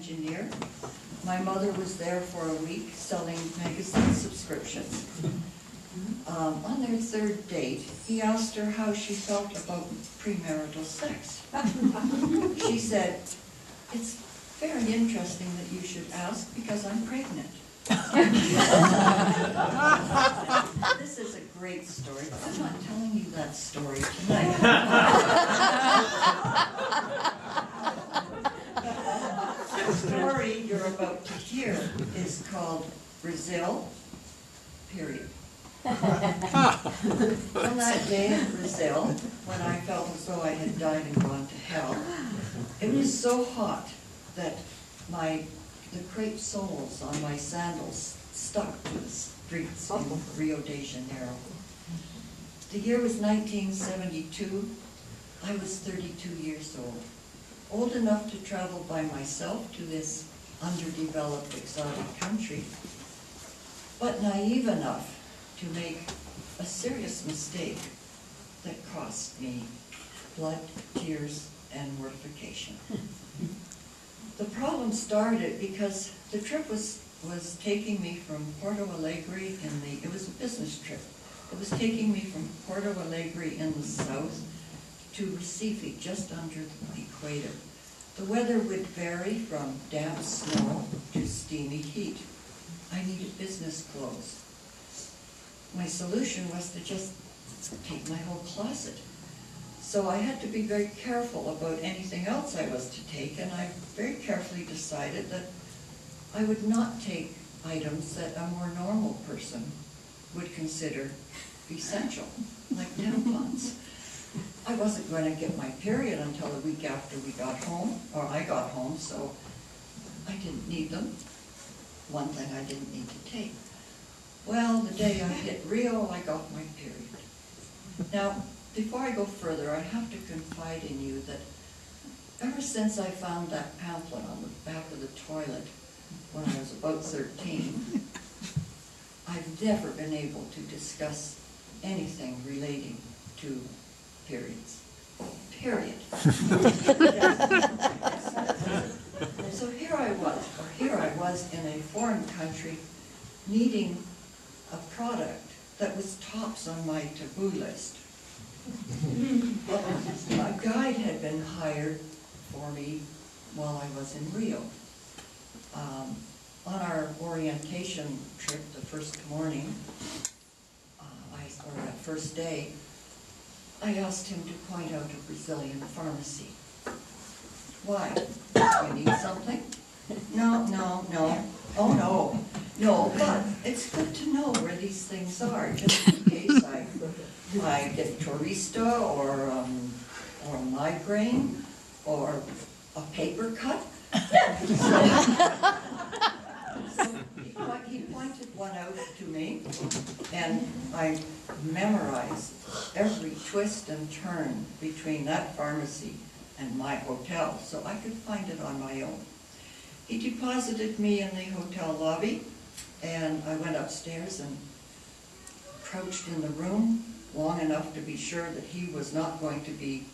engineer. My mother was there for a week selling magazine subscriptions. On their third date, he asked her how she felt about premarital sex. She said, "It's very interesting that you should ask because I'm pregnant." This is a great story, but I'm not telling you that story tonight. The story you're about to hear is called Brazil, period. On that day in Brazil, when I felt as though I had died and gone to hell, it was so hot that the crepe soles on my sandals stuck to the streets in Rio de Janeiro. The year was 1972. I was 32 years old enough to travel by myself to this underdeveloped exotic country, but naive enough to make a serious mistake that cost me blood, tears, and mortification. The problem started because the trip was taking me from Porto Alegre it was a business trip. It was taking me from Porto Alegre in the south to Recife, just under the equator. The weather would vary from damp snow to steamy heat. I needed business clothes. My solution was to just take my whole closet. So I had to be very careful about anything else I was to take, and I very carefully decided that I would not take items that a more normal person would consider essential, like tampons. I wasn't going to get my period until a week after we got home, or I got home, so I didn't need them. One thing I didn't need to take. Well, the day I hit Rio, I got my period. Now, before I go further, I have to confide in you that ever since I found that pamphlet on the back of the toilet when I was about 13, I've never been able to discuss anything relating to periods. Period. So here I was in a foreign country needing a product that was tops on my taboo list. A guide had been hired for me while I was in Rio. On our orientation trip, the first morning, or that first day, I asked him to point out a Brazilian pharmacy. Why? Do you need something? No. Oh, no, but it's good to know where these things are, just in case I get tourista or migraine or a paper cut. So he pointed one out to me, and I memorized every twist and turn between that pharmacy and my hotel, so I could find it on my own. He deposited me in the hotel lobby, and I went upstairs and crouched in the room long enough to be sure that he was not going to be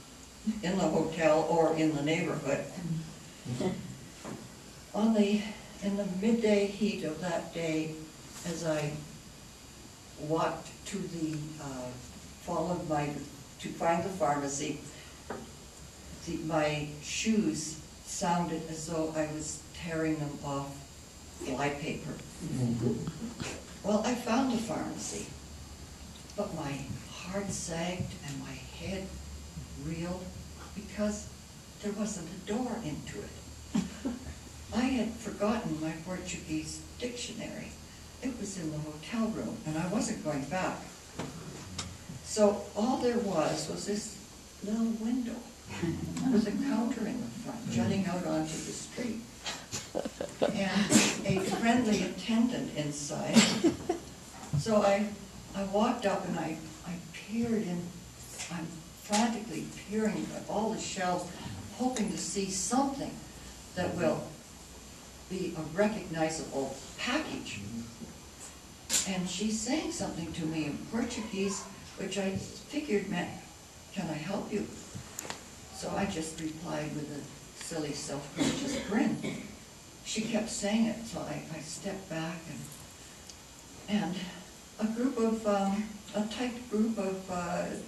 in the hotel or in the neighborhood. In the midday heat of that day, as I walked to to find the pharmacy, my shoes sounded as though I was tearing them off flypaper. Well, I found the pharmacy, but my heart sagged and my head reeled because there wasn't a door into it. I had forgotten my Portuguese dictionary. It was in the hotel room, and I wasn't going back. So all there was this little window with a counter in the front, jutting out onto the street, and a friendly attendant inside. So I walked up and I peered in. I'm frantically peering at all the shelves, hoping to see something that will be a recognizable package. And she's saying something to me in Portuguese, which I figured meant, "Can I help you?" So I just replied with a silly self-conscious grin. she kept saying it, so I stepped back, and a tight group of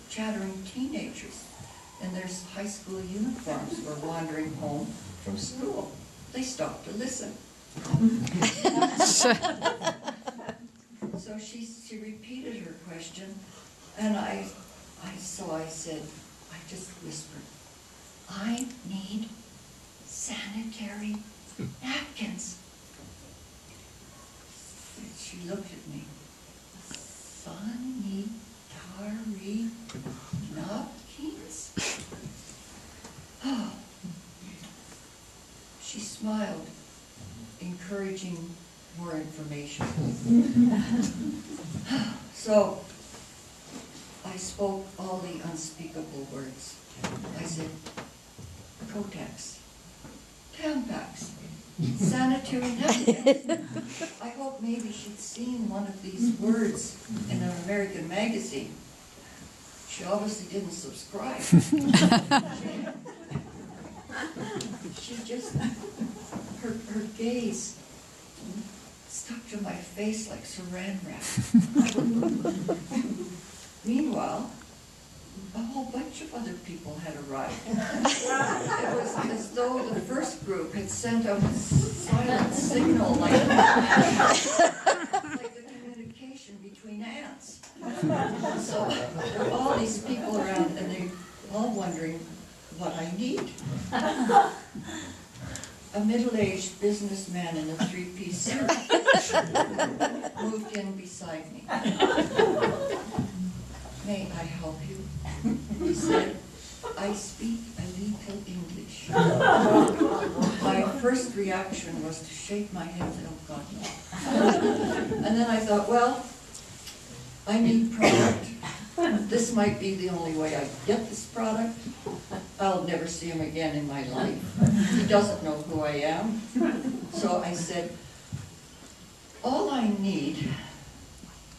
chattering teenagers in their high school uniforms were wandering home from school. They stopped to listen. So she repeated her question, and I said, I just whispered, I need sanitary napkins. And she looked at me. Sanitary napkins? Oh. She smiled, encouraging more information. So I spoke all the unspeakable words. I said, Kotex, Tampax, sanitary napkins. I hope maybe she'd seen one of these words in an American magazine. She obviously didn't subscribe. She just, her gaze stuck to my face like saran wrap. Meanwhile, a whole bunch of other people had arrived. It was as though the first group had sent out a silent signal like the communication between ants. So there were all these people around, and they all wondering what I need. A middle-aged businessman in a three-piece suit moved in beside me. May I help you? He said, I speak a little English. My first reaction was to shake my head and say, oh God, no. And then I thought, well, I need product. This might be the only way I get this product. I'll never see him again in my life. He doesn't know who I am. So I said, all I need,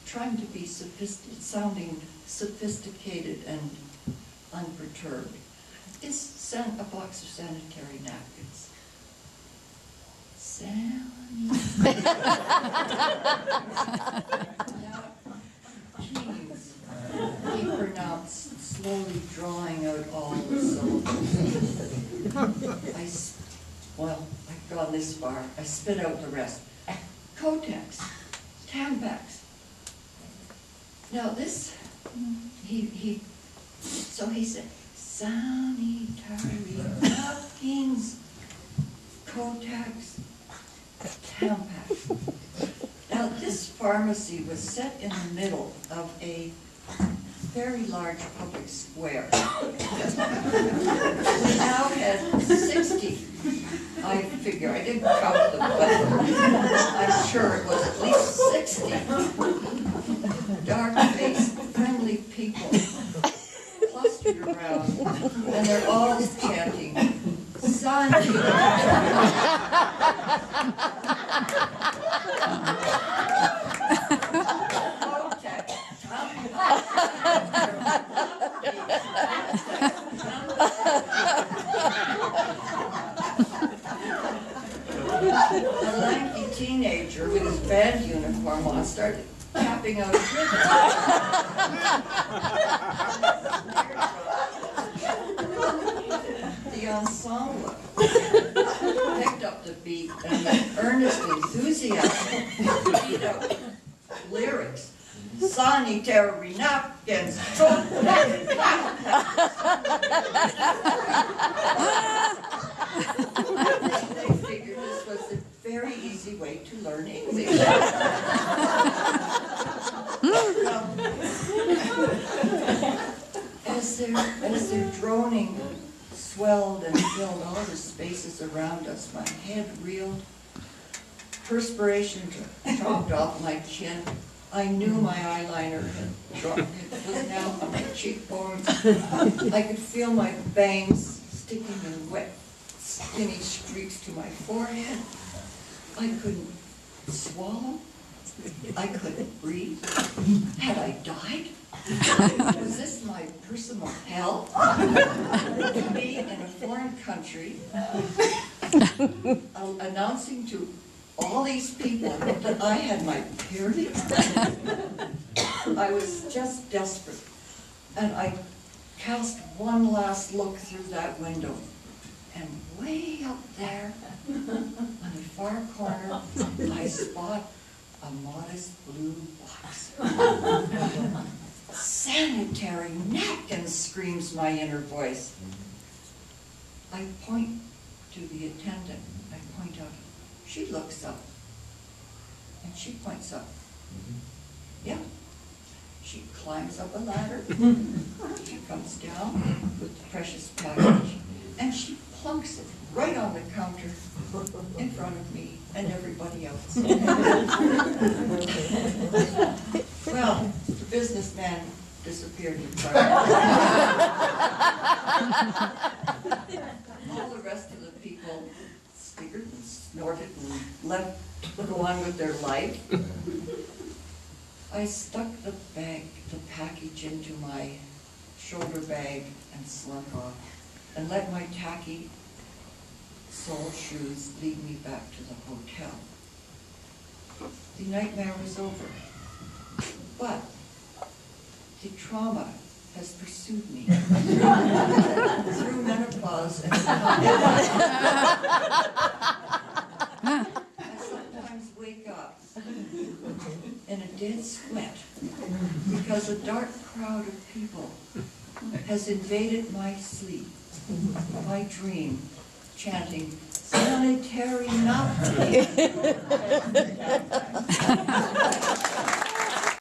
trying to be sounding sophisticated and unperturbed, is a box of sanitary napkins. Now, please, he pronounced, slowly drawing out all the syllables. I've gone this far. I spit out the rest. Kotex, Tampax. Now this, so he said, sanitary napkins, Kotex, Tampax. Now this pharmacy was set in the middle of a very large public square. We now had 60, I figure, I didn't count them, but I'm sure it was at least 60 dark-faced, friendly people clustered around, and they're all chanting, A lanky teenager with his band uniform on started tapping out his ribbon. The ensemble picked up the beat and with earnest enthusiasm beat out lyrics. Sanitary napkins. They figured this was a very easy way to learn English. As their droning swelled and filled all the spaces around us, my head reeled, perspiration dropped off my chin. I knew my eyeliner had dropped. It was now on my cheekbones. I could feel my bangs sticking in wet, skinny streaks to my forehead. I couldn't swallow. I couldn't breathe. Had I died? Was this my personal hell? To be in a foreign country, announcing to all these people that I had my period. I was just desperate. And I cast one last look through that window, and way up there, on the far corner, I spot a modest blue box. Sanitary napkins, screams my inner voice. I point to the attendant. I point out. She looks up, and she points up. Yeah. She climbs up a ladder. She comes down with the precious package, and she plunks it right on the counter in front of me and everybody else. Well, the businessman disappeared in front of me. All the rest of the people snickered and snorted and let go on with their life. I stuck the package into my shoulder bag and slunk off, and let my tacky sole shoes lead me back to the hotel. The nightmare was over, but the trauma has pursued me through menopause and I sometimes wake up in a dead sweat because a dark crowd of people has invaded my sleep, my dream, chanting, "Sanitary napkin."